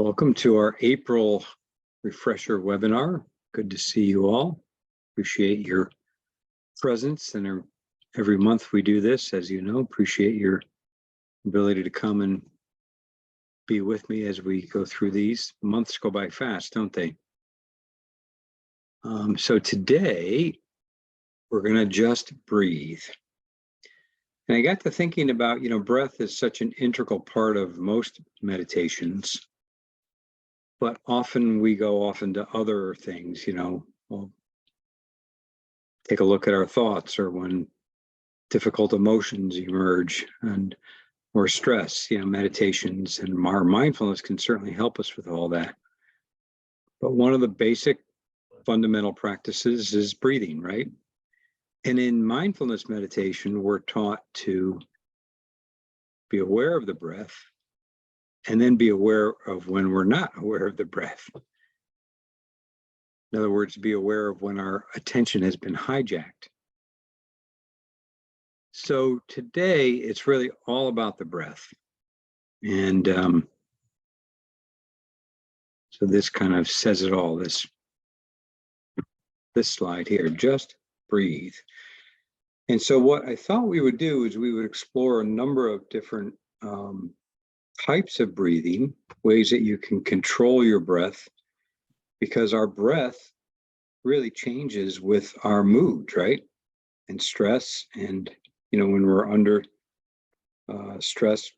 Welcome to our April refresher webinar. Good to see you all. Appreciate your presence, and every month we do this, as you know. Appreciate your ability to come and be with me as we go through these. Months go by fast, don't they? So today we're going to just breathe. And I got to thinking about, breath is such an integral part of most meditations. But often we go off into other things, we'll take a look at our thoughts, or when difficult emotions emerge or stress, meditations and our mindfulness can certainly help us with all that. But one of the basic fundamental practices is breathing, right? And in mindfulness meditation, we're taught to be aware of the breath, and then be aware of when we're not aware of the breath. In other words, be aware of when our attention has been hijacked. So today, it's really all about the breath. And so this kind of says it all, this slide here, just breathe. And so what I thought we would do is we would explore a number of different types of breathing, ways that you can control your breath, because our breath really changes with our mood, right? And stress. And, when we're under stress,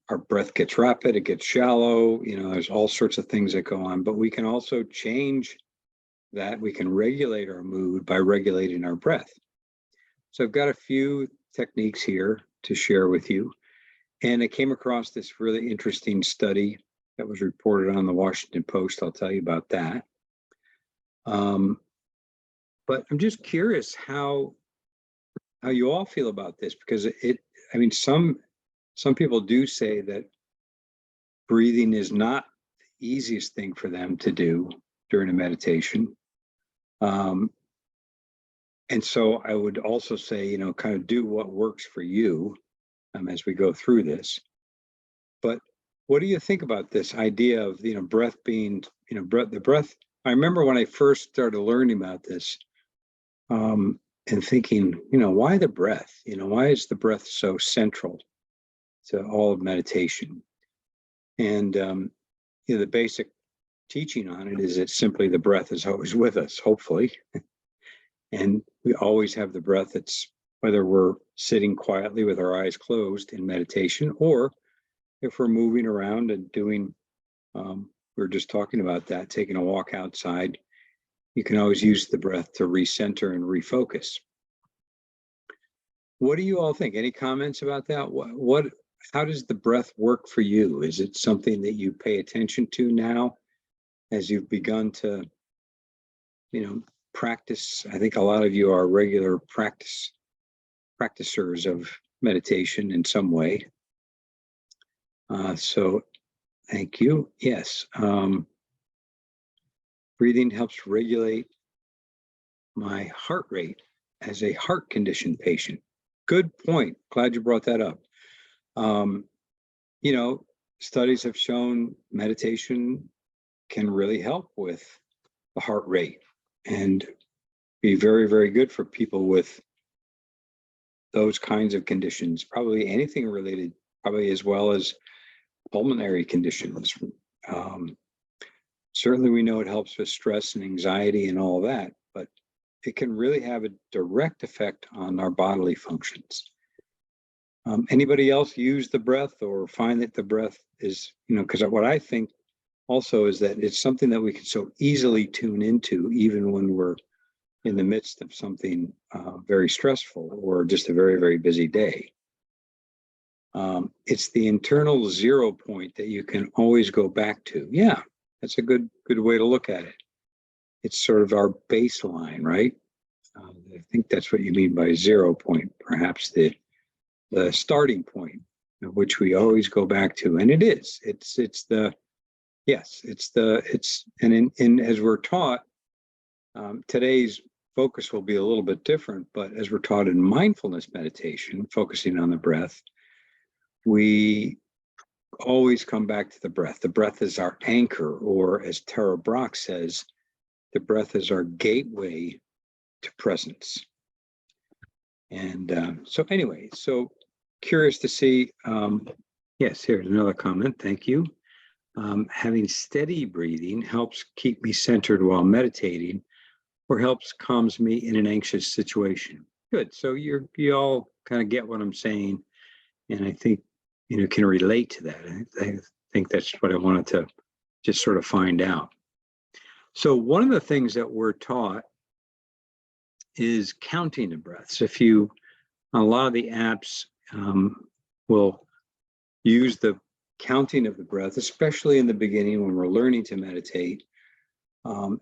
our breath gets rapid, it gets shallow, there's all sorts of things that go on. But we can also change that. We can regulate our mood by regulating our breath. So I've got a few techniques here to share with you. And I came across this really interesting study that was reported on the Washington Post. I'll tell you about that. But I'm just curious how you all feel about this, because some people do say that breathing is not the easiest thing for them to do during a meditation. And so I would also say, kind of do what works for you as we go through this. But what do you think about this idea of, breath being, the breath? I remember when I first started learning about this and thinking, why the breath? Why is the breath so central to all of meditation? And, the basic teaching on it is that simply the breath is always with us, hopefully. And we always have the breath. It's whether we're sitting quietly with our eyes closed in meditation, or if we're moving around and doing, we were just talking about that, taking a walk outside, you can always use the breath to recenter and refocus. What do you all think? Any comments about that? How does the breath work for you? Is it something that you pay attention to now as you've begun to, practice? I think a lot of you are regular practicers of meditation in some way. So thank you. Yes. Breathing helps regulate my heart rate as a heart condition patient. Good point. Glad you brought that up. Studies have shown meditation can really help with the heart rate and be very, very good for people with those kinds of conditions, probably anything related, probably as well as pulmonary conditions. Certainly we know it helps with stress and anxiety and all that, but it can really have a direct effect on our bodily functions. Anybody else use the breath or find that the breath is, because what I think also is that it's something that we can so easily tune into, even when we're in the midst of something very stressful or just a very, very busy day. It's the internal zero point that you can always go back to. Yeah, that's a good way to look at it. It's sort of our baseline, right? I think that's what you mean by 0 point, perhaps the starting point of which we always go back to. And it's as we're taught, today's focus will be a little bit different, but as we're taught in mindfulness meditation, focusing on the breath, we always come back to the breath. The breath is our anchor, or as Tara Brach says, the breath is our gateway to presence. And so anyway, so curious to see, yes, here's another comment, thank you. Having steady breathing helps keep me centered while meditating, or helps calms me in an anxious situation. Good, so you all kind of get what I'm saying, and I think, can relate to that. I think that's what I wanted to just sort of find out. So one of the things that we're taught is counting the breaths. A lot of the apps will use the counting of the breath, especially in the beginning when we're learning to meditate.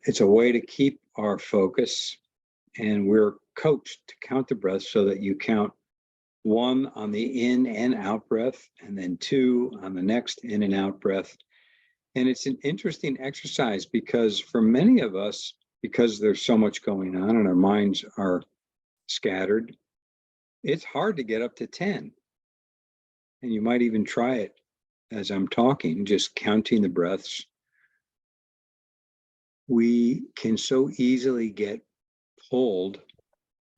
It's a way to keep our focus, and we're coached to count the breath so that you count 1 on the in and out breath, and then 2 on the next in and out breath. And it's an interesting exercise because for many of us, because there's so much going on and our minds are scattered, it's hard to get up to 10. And you might even try it as I'm talking, just counting the breaths. We can so easily get pulled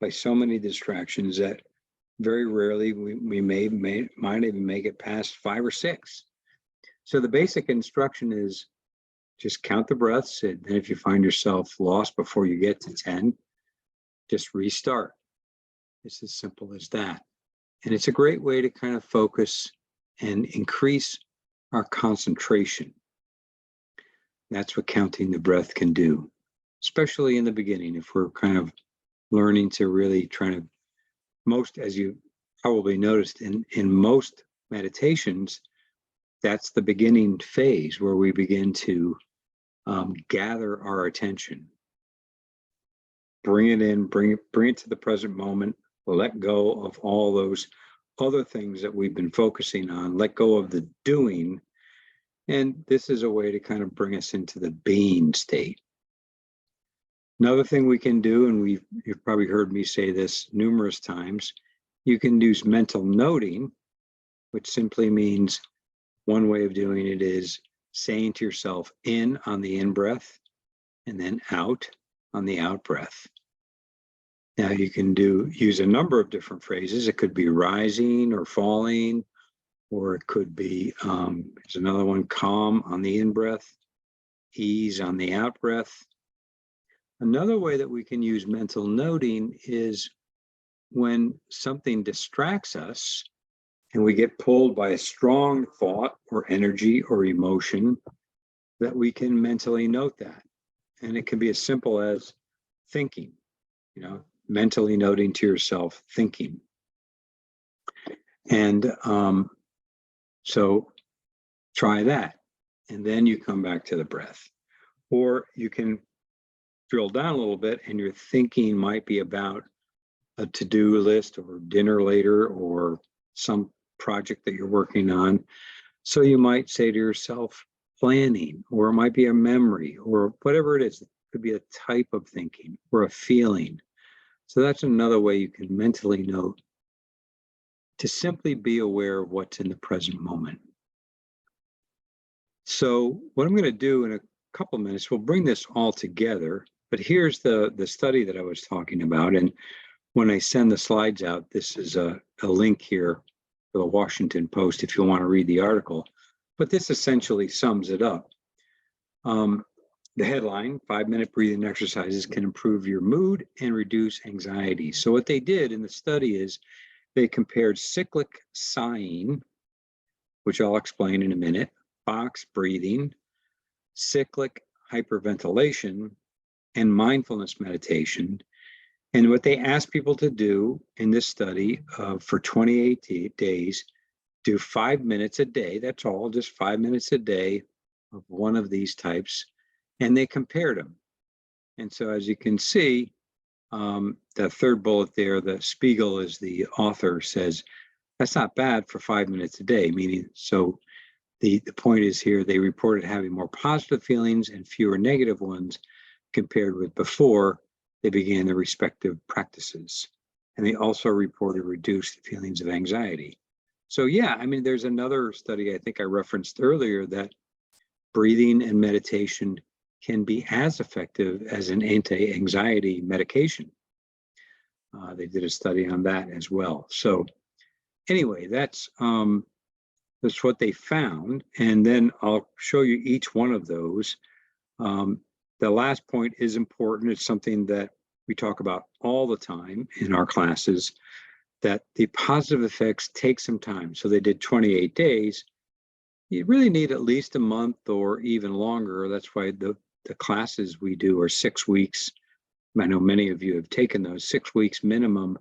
by so many distractions that very rarely we might even make it past 5 or 6. So the basic instruction is just count the breaths, and then if you find yourself lost before you get to 10, just restart. It's as simple as that. And it's a great way to kind of focus and increase our concentration. That's what counting the breath can do, especially in the beginning, if we're kind of learning to really try to, as you probably noticed in most meditations, that's the beginning phase where we begin to gather our attention. Bring it in, bring it to the present moment, let go of all those other things that we've been focusing on, let go of the doing. And this is a way to kind of bring us into the being state. Another thing we can do, and you've probably heard me say this numerous times, you can use mental noting, which simply means one way of doing it is saying to yourself in on the in breath and then out on the out breath. Now you can use a number of different phrases. It could be rising or falling, or it could be, there's another one, calm on the in breath, ease on the out breath. Another way that we can use mental noting is when something distracts us and we get pulled by a strong thought or energy or emotion, that we can mentally note that. And it can be as simple as thinking, mentally noting to yourself, thinking. And so try that. And then you come back to the breath. Or you can drill down a little bit and your thinking might be about a to-do list or dinner later or some project that you're working on. So you might say to yourself, planning, or it might be a memory, or whatever it is. It could be a type of thinking or a feeling. So that's another way you can mentally note, to simply be aware of what's in the present moment. So what I'm going to do in a couple of minutes, we'll bring this all together, but here's the study that I was talking about. And when I send the slides out, this is a link here for the Washington Post if you want to read the article. But this essentially sums it up. The headline, 5-minute breathing exercises can improve your mood and reduce anxiety. So what they did in the study is they compared cyclic sighing, which I'll explain in a minute, box breathing, cyclic hyperventilation, and mindfulness meditation. And what they asked people to do in this study for 28 days, do 5 minutes a day. That's all, just 5 minutes a day of one of these types. And they compared them. And so as you can see, the third bullet there, the Spiegel is the author, says, that's not bad for 5 minutes a day, meaning, so the point is here, they reported having more positive feelings and fewer negative ones compared with before they began their respective practices. And they also reported reduced feelings of anxiety. So yeah, I mean, there's another study I think I referenced earlier that breathing and meditation can be as effective as an anti-anxiety medication. They did a study on that as well. So anyway, that's what they found. And then I'll show you each one of those. The last point is important. It's something that we talk about all the time in our classes, that the positive effects take some time. So they did 28 days. You really need at least a month or even longer. That's why the classes we do are 6 weeks. I know many of you have taken those 6 weeks minimum,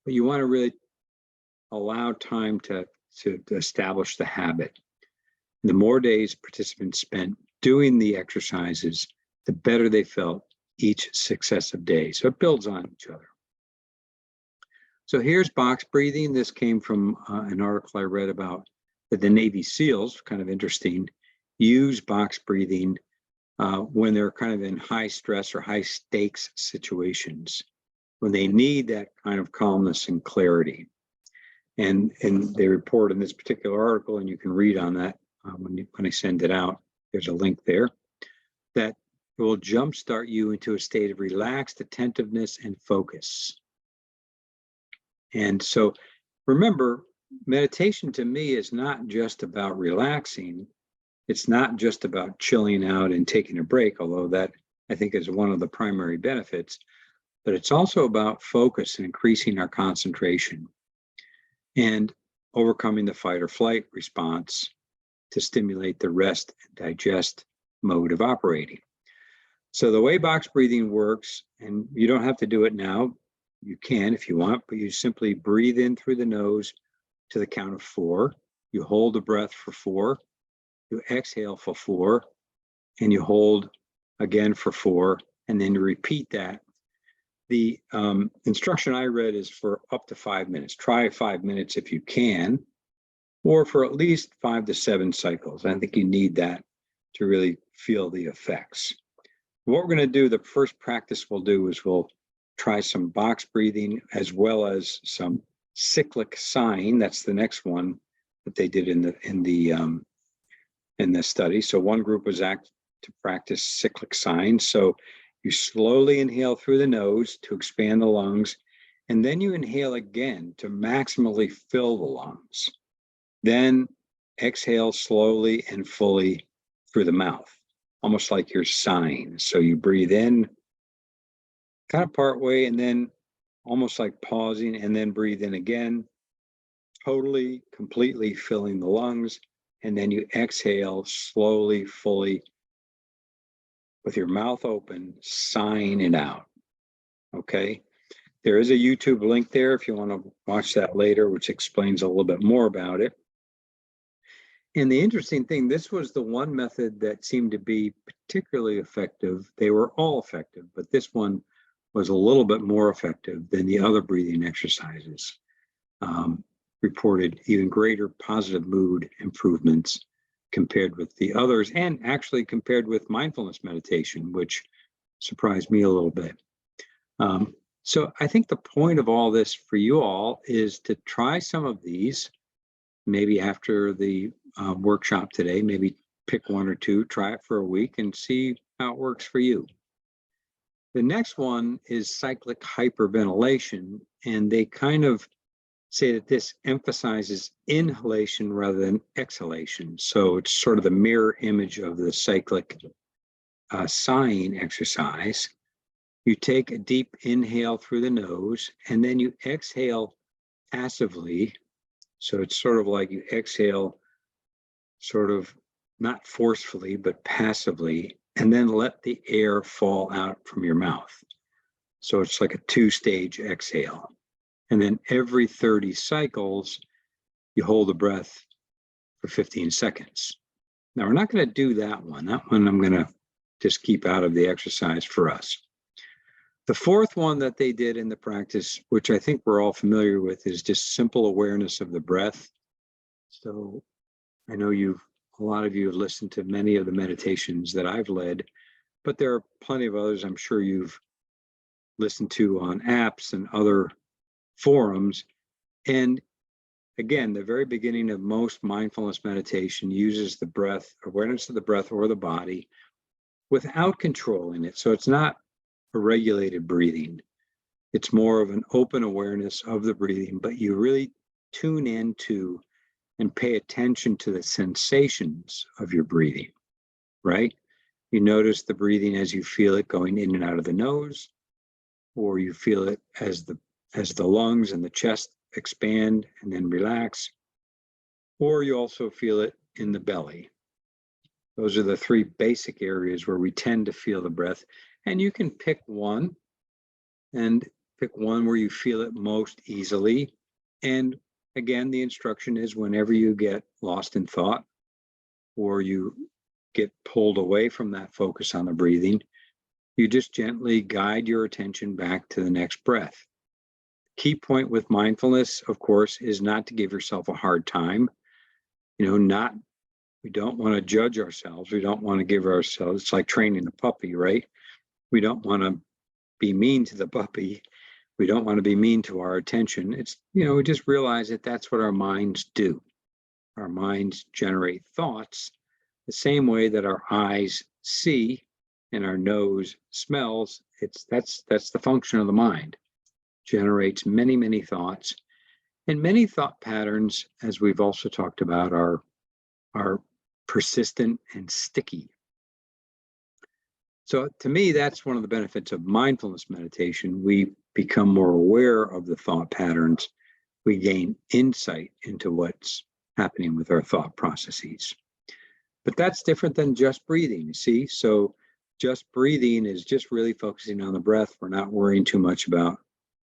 but you want to really allow time to establish the habit. The more days participants spent doing the exercises, the better they felt each successive day. So it builds on each other. So here's box breathing. This came from an article I read about that the Navy SEALs, kind of interesting, use box breathing when they're kind of in high stress or high stakes situations, when they need that kind of calmness and clarity. And they report in this particular article, and you can read on that when I send it out, there's a link there, that it will jumpstart you into a state of relaxed attentiveness and focus. And so remember, meditation to me is not just about relaxing. It's not just about chilling out and taking a break, although that I think is one of the primary benefits, but it's also about focus and increasing our concentration and overcoming the fight or flight response to stimulate the rest and digest mode of operating. So the way box breathing works, and you don't have to do it now, you can if you want, but you simply breathe in through the nose to the count of 4. You hold the breath for 4. You exhale for 4, and you hold again for 4, and then you repeat that. The instruction I read is for up to 5 minutes. Try 5 minutes if you can, or for at least 5 to 7 cycles. I think you need that to really feel the effects. What we're going to do, the first practice we'll do is we'll try some box breathing as well as some cyclic sighing. That's the next one that they did in the study. So one group was asked to practice cyclic sighing. So you slowly inhale through the nose to expand the lungs, and then you inhale again to maximally fill the lungs. Then exhale slowly and fully through the mouth, almost like you're sighing. So you breathe in kind of part way, and then almost like pausing, and then breathe in again, totally, completely filling the lungs. And then you exhale slowly, fully, with your mouth open, sighing it out. Okay. There is a YouTube link there if you want to watch that later, which explains a little bit more about it. And the interesting thing, this was the one method that seemed to be particularly effective. They were all effective, but this one was a little bit more effective than the other breathing exercises. Reported even greater positive mood improvements compared with the others, and actually compared with mindfulness meditation, which surprised me a little bit. So I think the point of all this for you all is to try some of these, maybe after the workshop today, maybe pick 1 or 2, try it for a week and see how it works for you. The next one is cyclic hyperventilation, and they kind of say that this emphasizes inhalation rather than exhalation. So it's sort of the mirror image of the cyclic sighing exercise. You take a deep inhale through the nose, and then you exhale passively. So it's sort of like you exhale sort of not forcefully, but passively, and then let the air fall out from your mouth. So it's like a 2-stage exhale. And then every 30 cycles, you hold the breath for 15 seconds. Now, we're not going to do that one. That one I'm going to just keep out of the exercise for us. The fourth one that they did in the practice, which I think we're all familiar with, is just simple awareness of the breath. So I know a lot of you have listened to many of the meditations that I've led, but there are plenty of others I'm sure you've listened to on apps and other forums. And again, the very beginning of most mindfulness meditation uses the breath, awareness of the breath or the body, without controlling it. So it's not a regulated breathing. It's more of an open awareness of the breathing, but you really tune into and pay attention to the sensations of your breathing, right? You notice the breathing as you feel it going in and out of the nose, or you feel it as the lungs and the chest expand and then relax, or you also feel it in the belly. Those are the three basic areas where we tend to feel the breath. And you can pick one where you feel it most easily. And again, the instruction is whenever you get lost in thought or you get pulled away from that focus on the breathing, you just gently guide your attention back to the next breath. Key point with mindfulness, of course, is not to give yourself a hard time. We don't want to judge ourselves. We don't want to give ourselves, it's like training a puppy, right? We don't want to be mean to the puppy. We don't want to be mean to our attention. It's, we just realize that that's what our minds do. Our minds generate thoughts the same way that our eyes see and our nose smells. That's the function of the mind. Generates many, many thoughts. And many thought patterns, as we've also talked about, are persistent and sticky. So to me, that's one of the benefits of mindfulness meditation. We become more aware of the thought patterns. We gain insight into what's happening with our thought processes. But that's different than just breathing, you see? So just breathing is just really focusing on the breath. We're not worrying too much about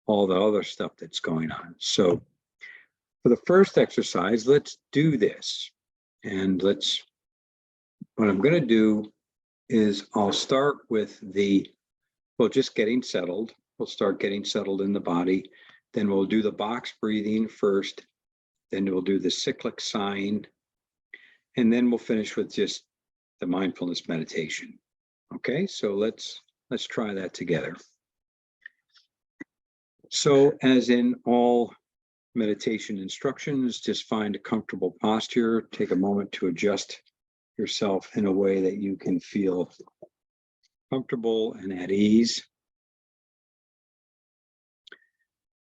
all the other stuff that's going on. So for the first exercise, let's do this. And what I'm going to do is I'll start with just getting settled. We'll start getting settled in the body. Then we'll do the box breathing first. Then we'll do the cyclic sighing. And then we'll finish with just the mindfulness meditation. Okay, so let's try that together. So as in all meditation instructions, just find a comfortable posture. Take a moment to adjust yourself in a way that you can feel comfortable and at ease.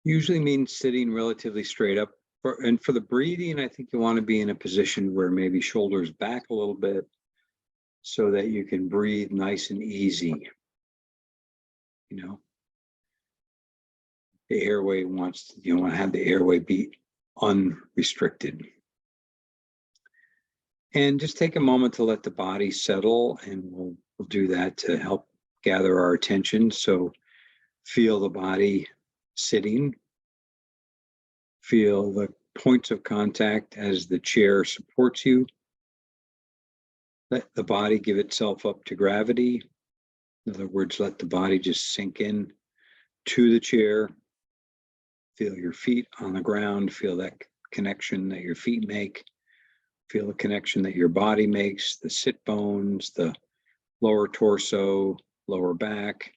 Usually means sitting relatively straight up. And for the breathing, I think you want to be in a position where maybe shoulders back a little bit so that you can breathe nice and easy. The airway you want to have the airway be unrestricted. And just take a moment to let the body settle, and we'll do that to help gather our attention. So feel the body sitting. Feel the points of contact as the chair supports you. Let the body give itself up to gravity. In other words, let the body just sink in to the chair. Feel your feet on the ground. Feel that connection that your feet make. Feel the connection that your body makes, the sit bones, the lower torso, lower back.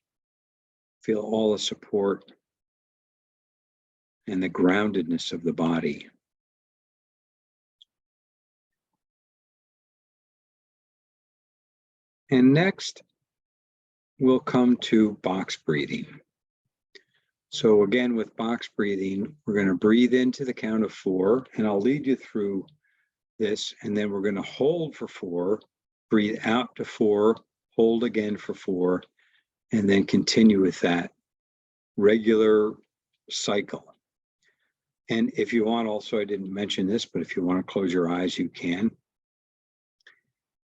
Feel all the support and the groundedness of the body. And next, we'll come to box breathing. So again, with box breathing, we're going to breathe into the count of 4, and I'll lead you through this, and then we're going to hold for 4, breathe out to 4, hold again for 4, and then continue with that regular cycle. And if you want, also, I didn't mention this, but if you want to close your eyes, you can.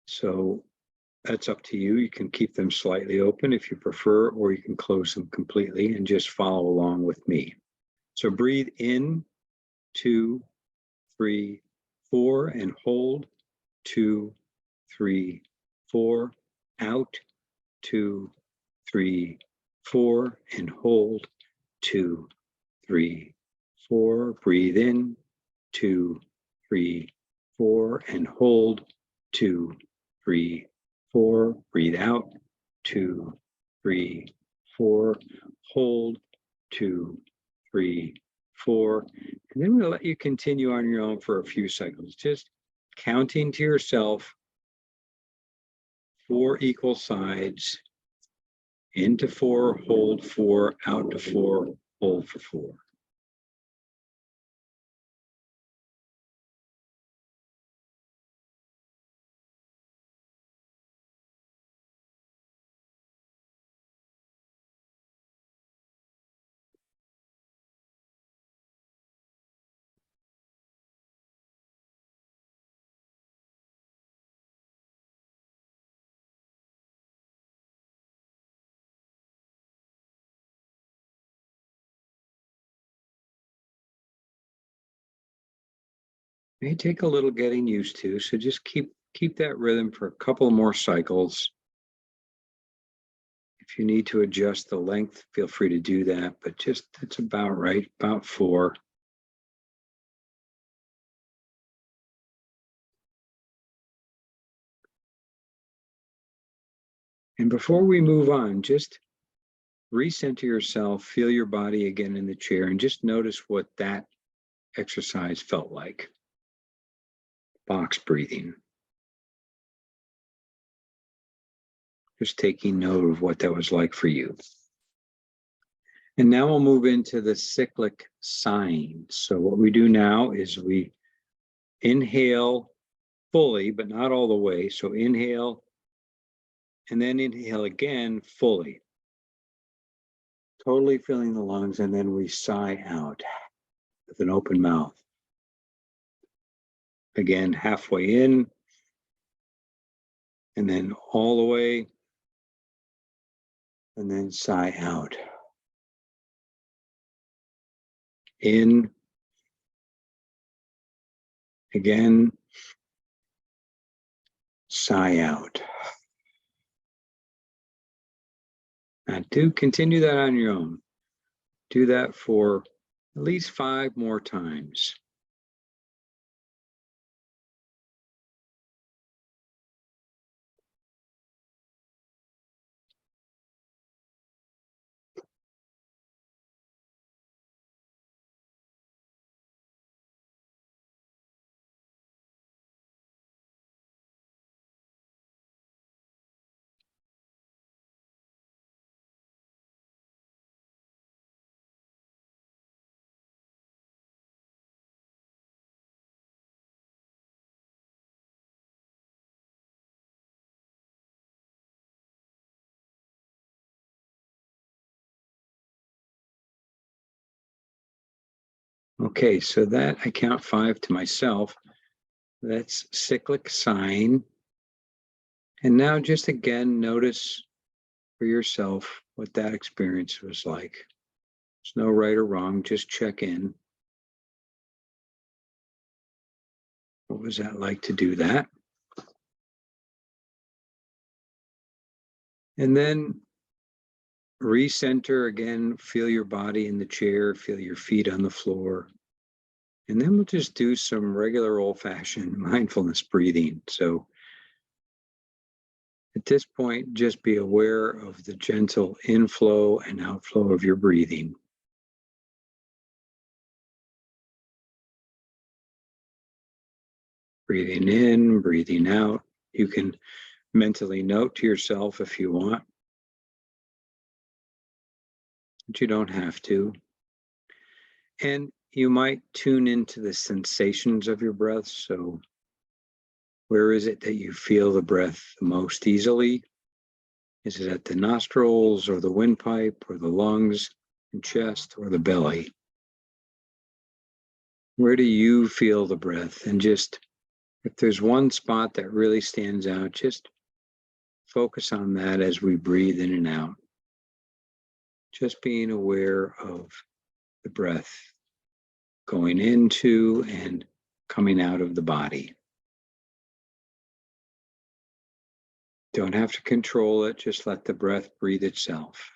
So that's up to you. You can keep them slightly open if you prefer, or you can close them completely and just follow along with me. So breathe in, 2, 3, 4, and hold, 2, 3, 4, out, 2, 3, 4, and hold, 2, 3, 4. Breathe in, 2, 3, 4, and hold, 2, 3, 4. Breathe out, 2, 3, 4. Hold, 2, 3, 4, and then we'll let you continue on your own for a few cycles, just counting to yourself 4 equal sides, into 4, hold 4, out to 4, hold for 4. May take a little getting used to, so just keep that rhythm for a couple more cycles. If you need to adjust the length, feel free to do that, but just that's about right, about 4. And before we move on, just recenter yourself, feel your body again in the chair, and just notice what that exercise felt like. Box breathing. Just taking note of what that was like for you. And now we'll move into the cyclic sighing. So what we do now is we inhale fully, but not all the way. So inhale, and then inhale again fully. Totally filling the lungs, and then we sigh out with an open mouth. Again, halfway in, and then all the way, and then sigh out. In, again, sigh out. Now do continue that on your own. Do that for at least 5 more times. Okay, so that I count 5 to myself. That's cyclic sighing. And now just again, notice for yourself what that experience was like. There's no right or wrong, just check in. What was that like to do that? And then recenter again, feel your body in the chair, feel your feet on the floor. And then we'll just do some regular old-fashioned mindfulness breathing. So at this point, just be aware of the gentle inflow and outflow of your breathing. Breathing in, breathing out. You can mentally note to yourself if you want, but you don't have to. And you might tune into the sensations of your breath. So where is it that you feel the breath most easily? Is it at the nostrils or the windpipe or the lungs and chest or the belly? Where do you feel the breath? And just, if there's one spot that really stands out, just focus on that as we breathe in and out. Just being aware of the breath going into and coming out of the body. Don't have to control it, just let the breath breathe itself.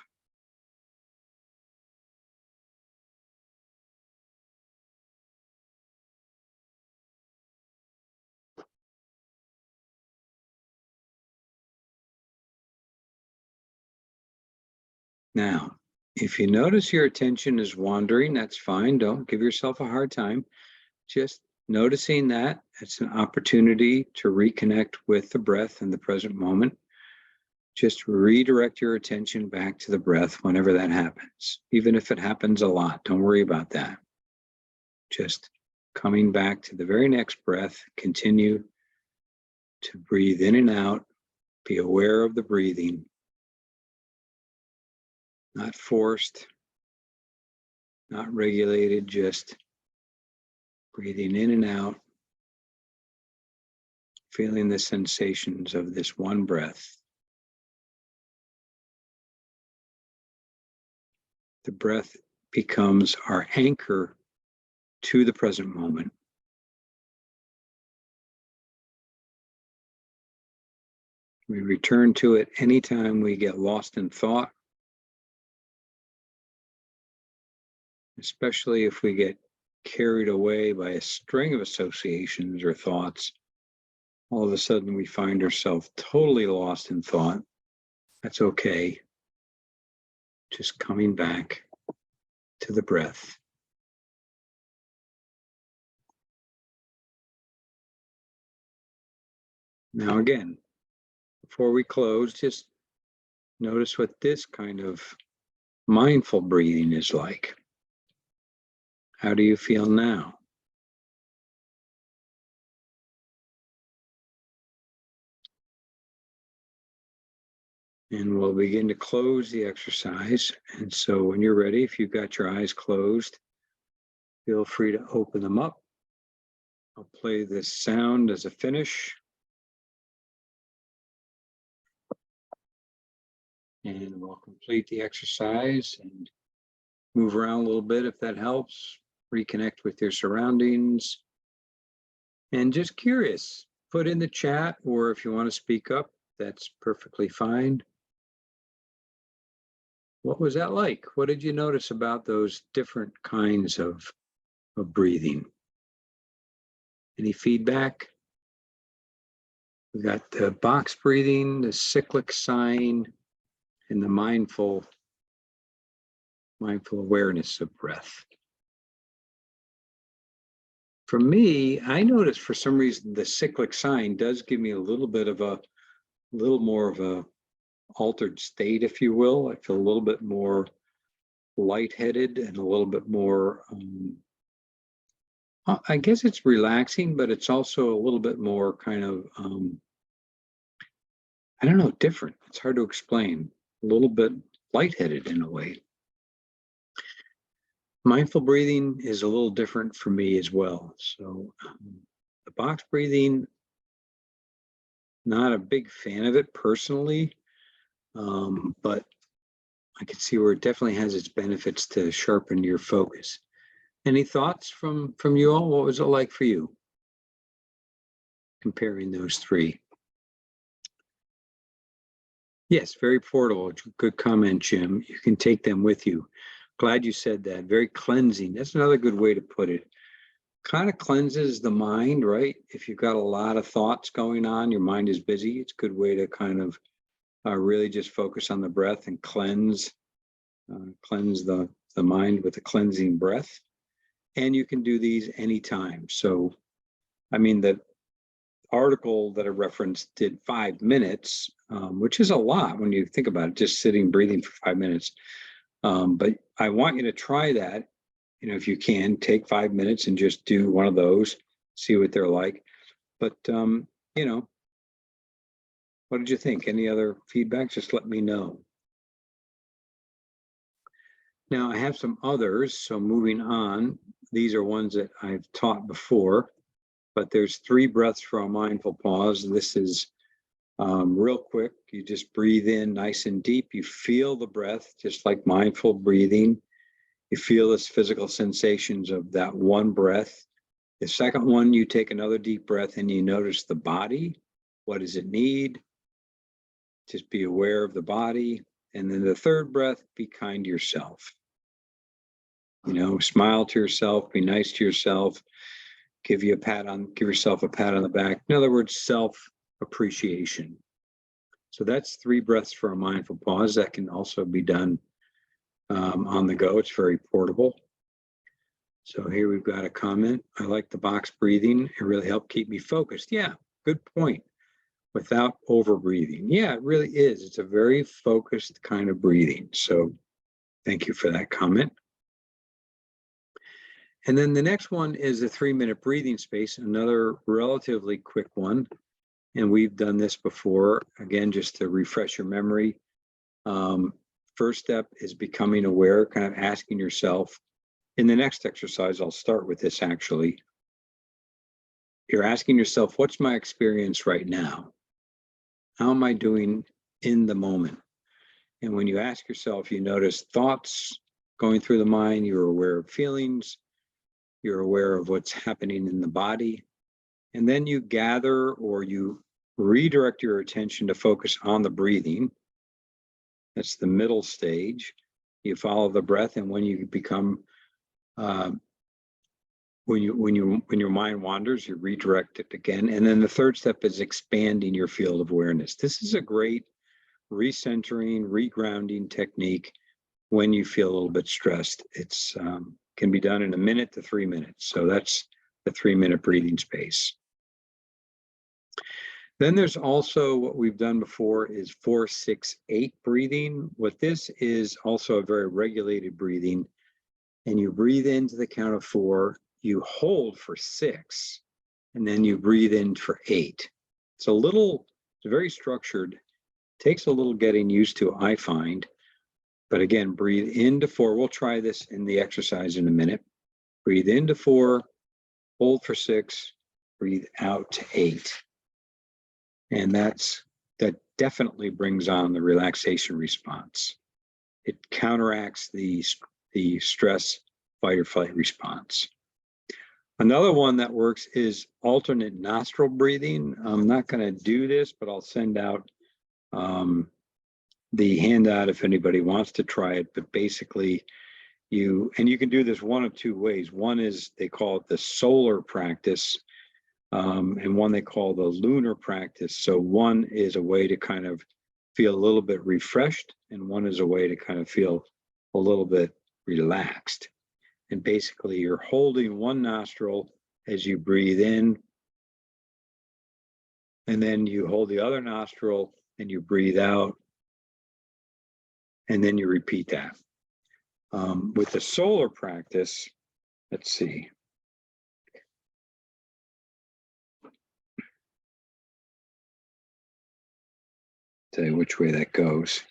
Now, If you notice your attention is wandering, that's fine. Don't give yourself a hard time. Just noticing that it's an opportunity to reconnect with the breath in the present moment. Just redirect your attention back to the breath whenever that happens, even if it happens a lot. Don't worry about that. Just coming back to the very next breath, continue to breathe in and out. Be aware of the breathing, not forced, not regulated, just breathing in and out, feeling the sensations of this one breath. The breath becomes our anchor to the present moment. We return to it anytime we get lost in thought, especially if we get carried away by a string of associations or thoughts. All of a sudden we find ourselves totally lost in thought. That's okay. Just coming back to the breath. Now again, before we close, just notice what this kind of mindful breathing is like. How do you feel now? And we'll begin to close the exercise. And so when you're ready, if you've got your eyes closed, feel free to open them up. I'll play this sound as a finish. And we'll complete the exercise and move around a little bit if that helps. Reconnect with your surroundings. And just curious, put in the chat, or if you want to speak up, that's perfectly fine. What was that like? What did you notice about those different kinds of breathing? Any feedback? We got the box breathing, the cyclic sighing, and the mindful awareness of breath. For me, I noticed for some reason the cyclic sighing does give me a little more of a altered state, if you will. I feel a little bit more lightheaded and a little bit more, I guess it's relaxing, but it's also a little bit more kind of, I don't know, different. It's hard to explain. A little bit lightheaded in a way. Mindful breathing is a little different for me as well. So the box breathing, not a big fan of it personally, but I can see where it definitely has its benefits to sharpen your focus. Any thoughts from you all? What was it like for you, comparing those three? Yes, very portable. Good comment, Jim. You can take them with you. Glad you said that. Very cleansing. That's another good way to put it. Kind of cleanses the mind, right? If you've got a lot of thoughts going on, your mind is busy. It's a good way to kind of really just focus on the breath and cleanse the mind with a cleansing breath. And you can do these anytime. So, I mean, the article that I referenced did 5 minutes, which is a lot when you think about it, just sitting, breathing for 5 minutes. But I want you to try that. You know, if you can, take 5 minutes and just do one of those, see what they're like. But, you know, what did you think? Any other feedback? Just let me know. Now, I have some others, so moving on. These are ones that I've taught before, but there's 3 breaths for a mindful pause. This is real quick. You just breathe in nice and deep. You feel the breath, just like mindful breathing. You feel this physical sensations of that one breath. The second one, you take another deep breath and you notice the body. What does it need? Just be aware of the body. And then the third breath, be kind to yourself. You know, smile to yourself, be nice to yourself, give yourself a pat on the back. In other words, self-appreciation. So that's 3 breaths for a mindful pause. That can also be done on the go. It's very portable. So here we've got a comment. I like the box breathing. It really helped keep me focused. Yeah, good point. Without over breathing. Yeah, it really is. It's a very focused kind of breathing. So thank you for that comment. And then the next one is a 3-minute breathing space, another relatively quick one. And we've done this before. Again, just to refresh your memory. First step is becoming aware, kind of asking yourself. In the next exercise, I'll start with this actually. You're asking yourself, what's my experience right now? How am I doing in the moment? And when you ask yourself, you notice thoughts going through the mind, you're aware of feelings, you're aware of what's happening in the body, and then you gather or you redirect your attention to focus on the breathing. That's the middle stage. You follow the breath, and when you become when your mind wanders, you redirect it again. And then the third step is expanding your field of awareness. This is a great recentering, regrounding technique when you feel a little bit stressed. It's can be done in 1 minute to 3 minutes. So that's the 3-minute breathing space. Then there's also what we've done before is 4-6-8 breathing. What this is also a very regulated breathing. And you breathe into the count of 4, you hold for 6, and then you breathe in for 8. It's very structured. Takes a little getting used to, I find. But again, breathe into 4. We'll try this in the exercise in a minute. Breathe into 4, hold for 6, breathe out to 8. And that definitely brings on the relaxation response. It counteracts the stress fight or flight response. Another one that works is alternate nostril breathing. I'm not going to do this, but I'll send out the handout if anybody wants to try it. But basically, you can do this one of 2 ways. One is they call it the solar practice, and one they call the lunar practice. So one is a way to kind of feel a little bit refreshed, and one is a way to kind of feel a little bit relaxed. And basically, you're holding one nostril as you breathe in, and then you hold the other nostril and you breathe out, and then you repeat that. With the solar practice, let's see. Tell you which way that goes.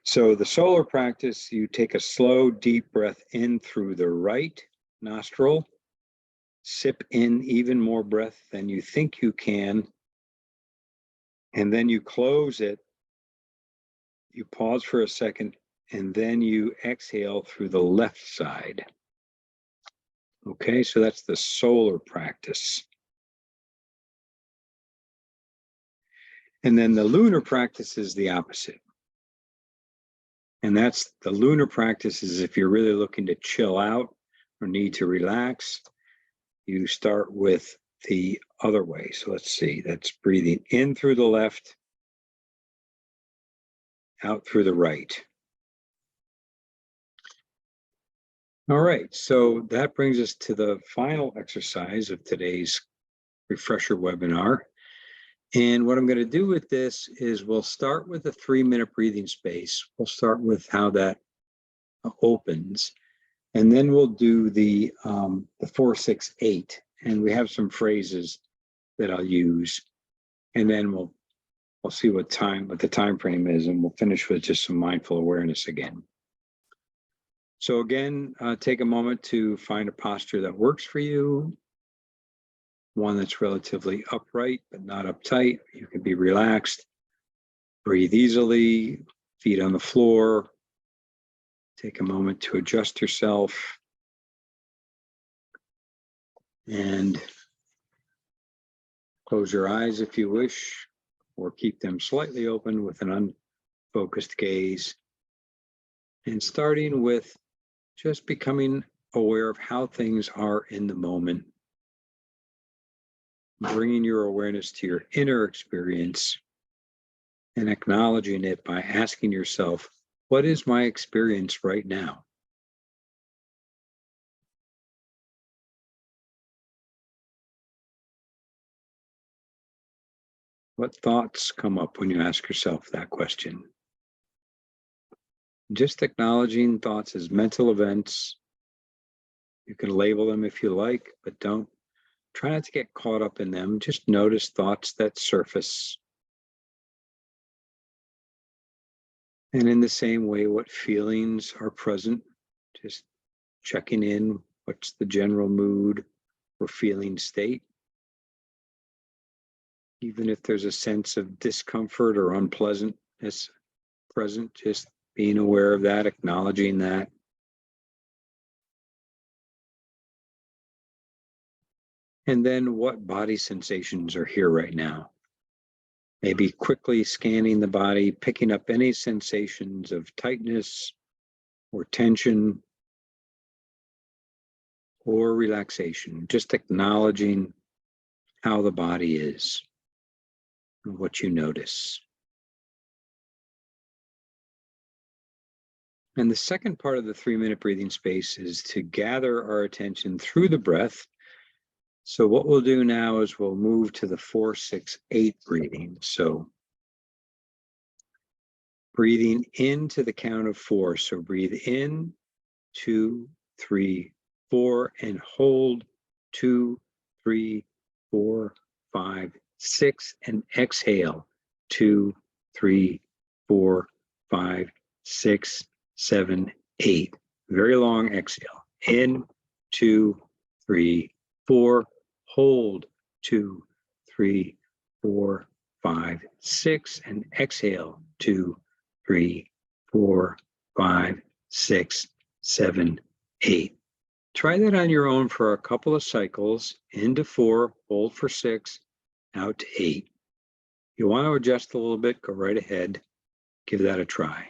So the solar practice, you take a slow, deep breath in through the right nostril, sip in even more breath than you think you can, and then you close it. You pause for a second, and then you exhale through the left side. Okay, so that's the solar practice. And then the lunar practice is the opposite. And that's the lunar practice is if you're really looking to chill out or need to relax, you start with the other way. So let's see, that's breathing in through the left, out through the right. All right, so that brings us to the final exercise of today's refresher webinar. And what I'm going to do with this is we'll start with a 3-minute breathing space. We'll start with how that opens, and then we'll do the 4-6-8. And we have some phrases that I'll use, and then we'll see what the time frame is, and we'll finish with just some mindful awareness again. So again, take a moment to find a posture that works for you. One that's relatively upright, but not uptight. You can be relaxed. Breathe easily, feet on the floor. Take a moment to adjust yourself. And close your eyes if you wish, or keep them slightly open with an unfocused gaze. And starting with just becoming aware of how things are in the moment. Bringing your awareness to your inner experience and acknowledging it by asking yourself, What is my experience right now? What thoughts come up when you ask yourself that question? Just acknowledging thoughts as mental events. You can label them if you like, but don't try not to get caught up in them. Just notice thoughts that surface. And in the same way, what feelings are present, just checking in. What's the general mood or feeling state? Even if there's a sense of discomfort or unpleasantness present, just being aware of that, acknowledging that. And then what body sensations are here right now? Maybe quickly scanning the body, picking up any sensations of tightness or tension or relaxation, just acknowledging how the body is and what you notice. And the second part of the 3-minute breathing space is to gather our attention through the breath. So what we'll do now is we'll move to the 4-6-8 breathing. So breathing into the count of 4. So breathe in, 2, 3, 4, and hold 2, 3, 4, 5, 6, and exhale 2, 3, 4, 5, 6, 7, 8. Very long exhale. In, 2, 3, 4. Hold 2, 3, 4, 5, 6, and exhale 2, 3, 4, 5, 6, 7, 8. Try that on your own for a couple of cycles. Into 4, hold for 6, out to 8. You want to adjust a little bit, go right ahead. Give that a try.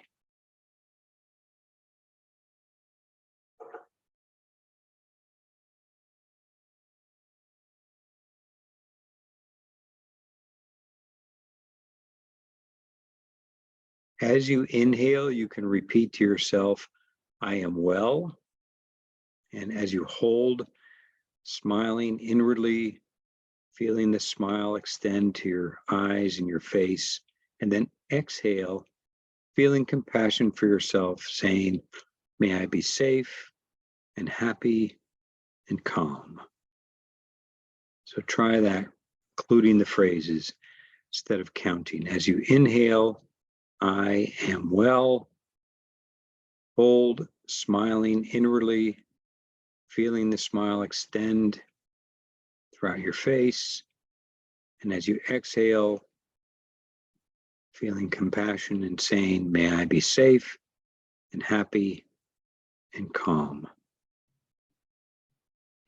As you inhale, you can repeat to yourself, I am well. And as you hold, smiling inwardly, feeling the smile extend to your eyes and your face, and then exhale, feeling compassion for yourself, saying, may I be safe and happy and calm. So try that, including the phrases instead of counting. As you inhale, I am well. Hold, smiling inwardly, feeling the smile extend throughout your face. And as you exhale, feeling compassion and saying, may I be safe and happy and calm.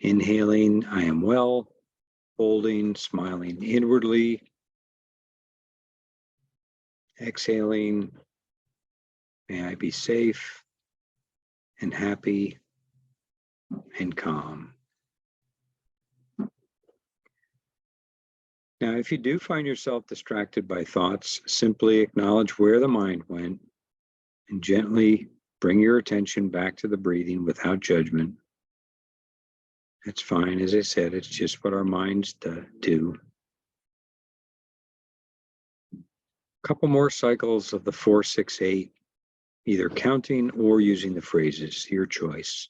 Inhaling, I am well. Holding, smiling inwardly. Exhaling, may I be safe and happy and calm. Now, if you do find yourself distracted by thoughts, simply acknowledge where the mind went and gently bring your attention back to the breathing without judgment. It's fine. As I said, it's just what our minds do. A couple more cycles of the 4-6-8, either counting or using the phrases, your choice.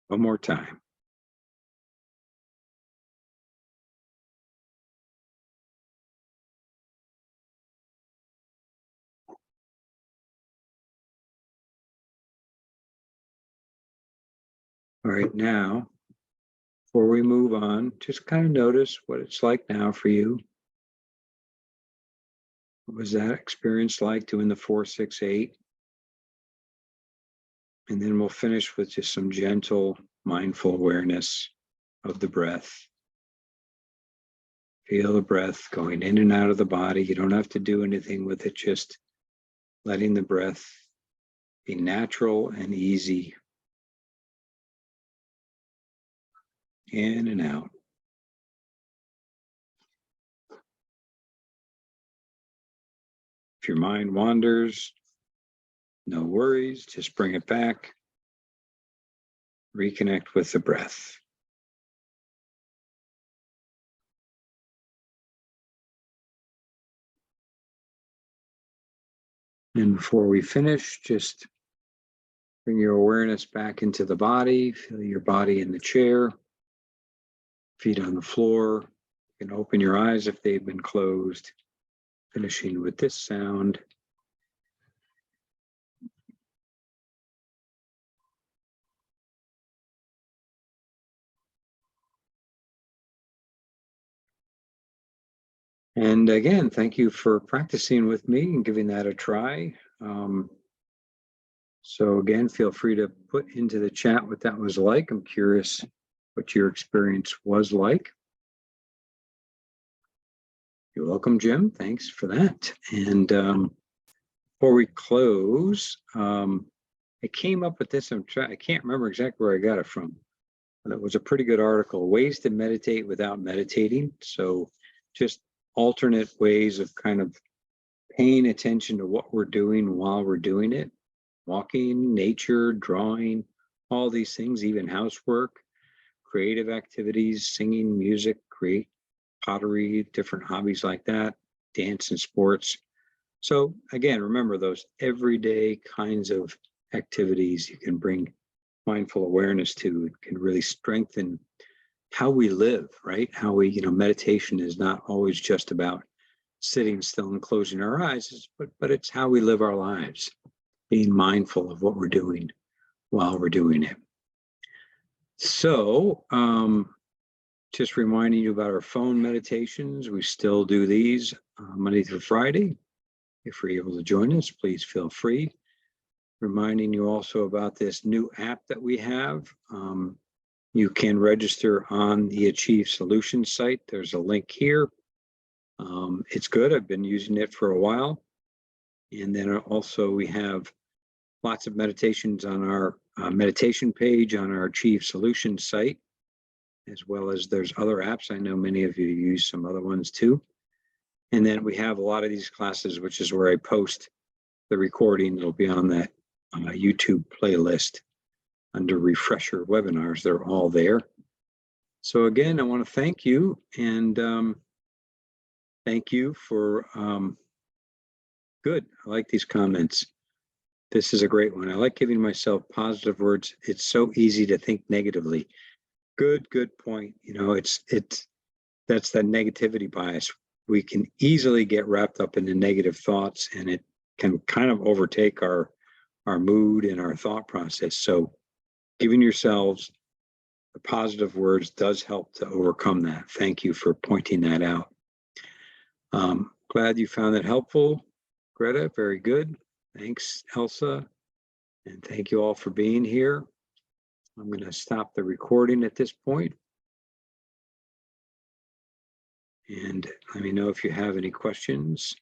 One more time. All right, now, before we move on, just kind of notice what it's like now for you. What was that experience like doing the 4-6-8? And then we'll finish with just some gentle, mindful awareness of the breath. Feel the breath going in and out of the body. You don't have to do anything with it, just letting the breath be natural and easy. In and out. If your mind wanders, no worries, just bring it back. Reconnect with the breath. And before we finish, just bring your awareness back into the body. Feel your body in the chair, feet on the floor. You can open your eyes if they've been closed. Finishing with this sound. And again, thank you for practicing with me and giving that a try. So again, feel free to put into the chat what that was like. I'm curious what your experience was like. You're welcome, Jim. Thanks for that. And before we close, I came up with this. I can't remember exactly where I got it from. But it was a pretty good article, Ways to Meditate Without Meditating. So just alternate ways of kind of paying attention to what we're doing while we're doing it. Walking, nature, drawing, all these things, even housework, creative activities, singing, music, create pottery, different hobbies like that, dance and sports. So again, remember those everyday kinds of activities you can bring mindful awareness to. It can really strengthen how we live, right? How we, meditation is not always just about sitting still and closing our eyes, but it's how we live our lives, being mindful of what we're doing while we're doing it. So just reminding you about our phone meditations. We still do these Monday through Friday. If you're able to join us, please feel free. Reminding you also about this new app that we have. You can register on the Achieve Solutions site. There's a link here. It's good. I've been using it for a while. And then also we have lots of meditations on our meditation page on our Achieve Solutions site, as well as there's other apps. I know many of you use some other ones too. And then we have a lot of these classes, which is where I post the recording. It'll be on that YouTube playlist under refresher webinars. They're all there. So again, I want to thank you, and thank you for good. I like these comments. This is a great one. I like giving myself positive words. It's so easy to think negatively. Good point. That's that negativity bias. We can easily get wrapped up in the negative thoughts, and it can kind of overtake our mood and our thought process. So giving yourselves the positive words does help to overcome that. Thank you for pointing that out. Glad you found that helpful, Greta. Very good. Thanks, Elsa. And thank you all for being here. I'm going to stop the recording at this point. And let me know if you have any questions.